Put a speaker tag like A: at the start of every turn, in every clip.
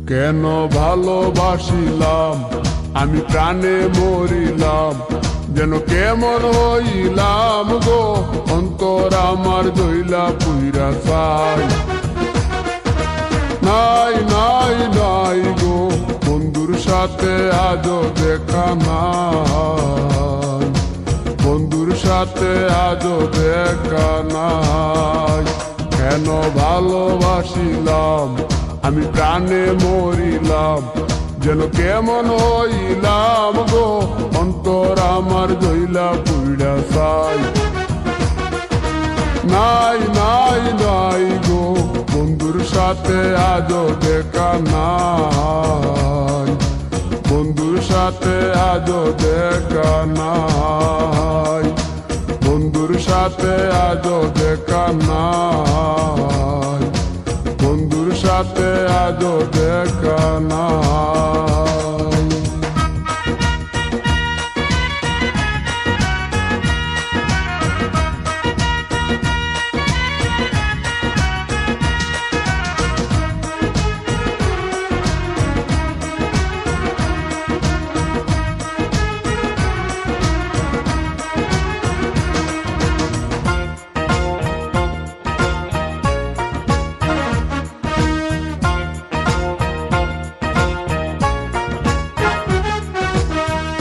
A: কেন ভালোবাসিলাম আমি প্রাণে মরিলাম, যেন কেমন হইলাম গো, অন্তর আমার দইলা পুইরা চাই। নাই নাই নাই গো, বন্ধুর সাথে আজও দেখা নাই, বন্ধুর সাথে আজও দেখা নাই। কেন ভালোবাসিলাম আমি প্রাণে মরিলাম, যেন কেমন হইলাম গো, অন্তর আমার দইলা পুইরা চাই। নাই নাই নাই গো, বন্ধুর সাথে আজও দেখা নাই, বন্ধুর সাথে আজও দেখা নাই, বন্ধুর সাথে আজও দেখা নাই, বন্ধুর সাথে আজও দেখা নাই।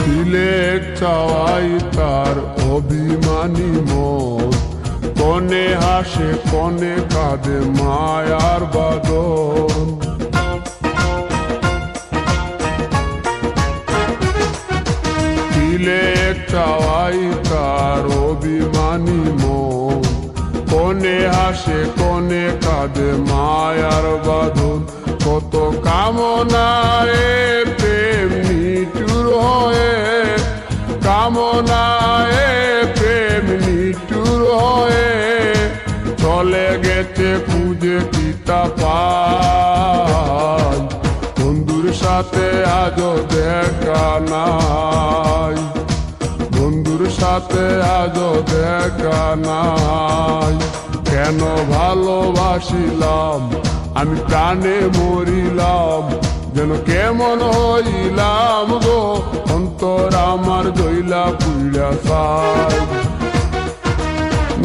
A: তিলেক চাওয়াই তার অভিমানী মন, কনে হাসে কনে কাঁদে মায়ার বাদন। তিলেক চাওয়াই তার অভিমানী মন, কনে হাসে কনে কাঁদে মায়ার বাদন। কত কামনায় প্রেম নিঠুর হয়ে, কামনায় প্রেম নিঠুর হয়ে, চলে গেছে খুঁজে পিতা পাই, বন্ধুর সাথে আজও দেখা নাই, বন্ধুর সাথে আজও দেখা নাই। কেন ভালোবাসিলাম আমি প্রাণে মরিলাম, যেন কেমন হইলাম গো, অন্তর আমার দইলা পুইরা চাই।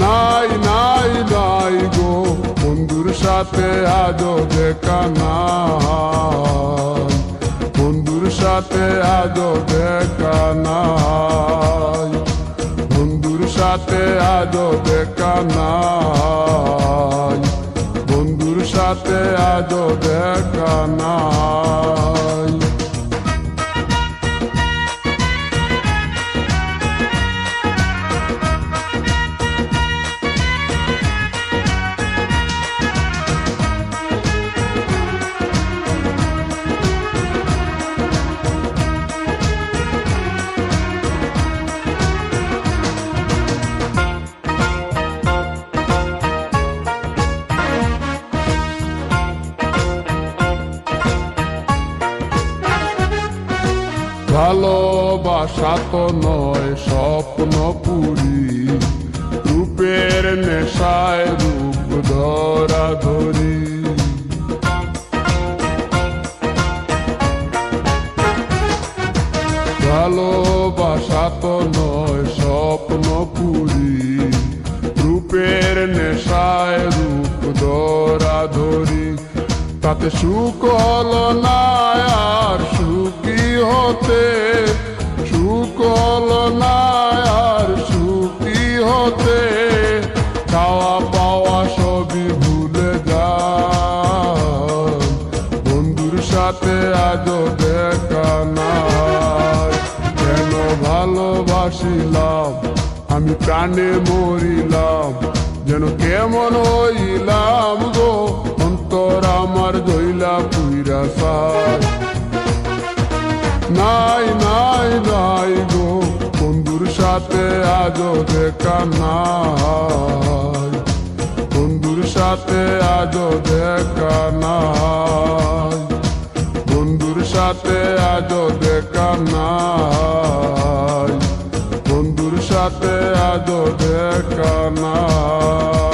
A: নাই নাই নাই গো, বন্ধুর সাথে আজও দেখা নাই, বন্ধুর সাথে আজও দেখা নাই, বন্ধুর সাথে আজও দেখা নাই, বন্ধুর সাথে আজও দেখা নাই। ভালোবাসা তো নয় স্বপ্ন পুরি, রূপের নেশায় রূপ ধরা ধরি। ভালোবাসা তো নয় স্বপ্ন পুরি, রূপের নেশায় রূপ ধরা ধরি। তাতে সুখ হলো না আর সুখী হতে, সুখ হলো না আর সুখী হতে, খাওয়া পাওয়া সবই ভুলে যায়, বন্ধুর সাথে আজও দেখা নাই। কেন ভালোবাসিলাম আমি প্রাণে মরিলাম, যেন কেমন হইলাম গো, অন্তর আমার দইলা পুইরা চাই। নাই নাই নাই গো, বন্ধুর সাথে আজও দেখা নাই, বন্ধুর সাথে আজও দেখা নাই, বন্ধুর সাথে আজও দেখা নাই, বন্ধুর সাথে আজও দেখা নাই।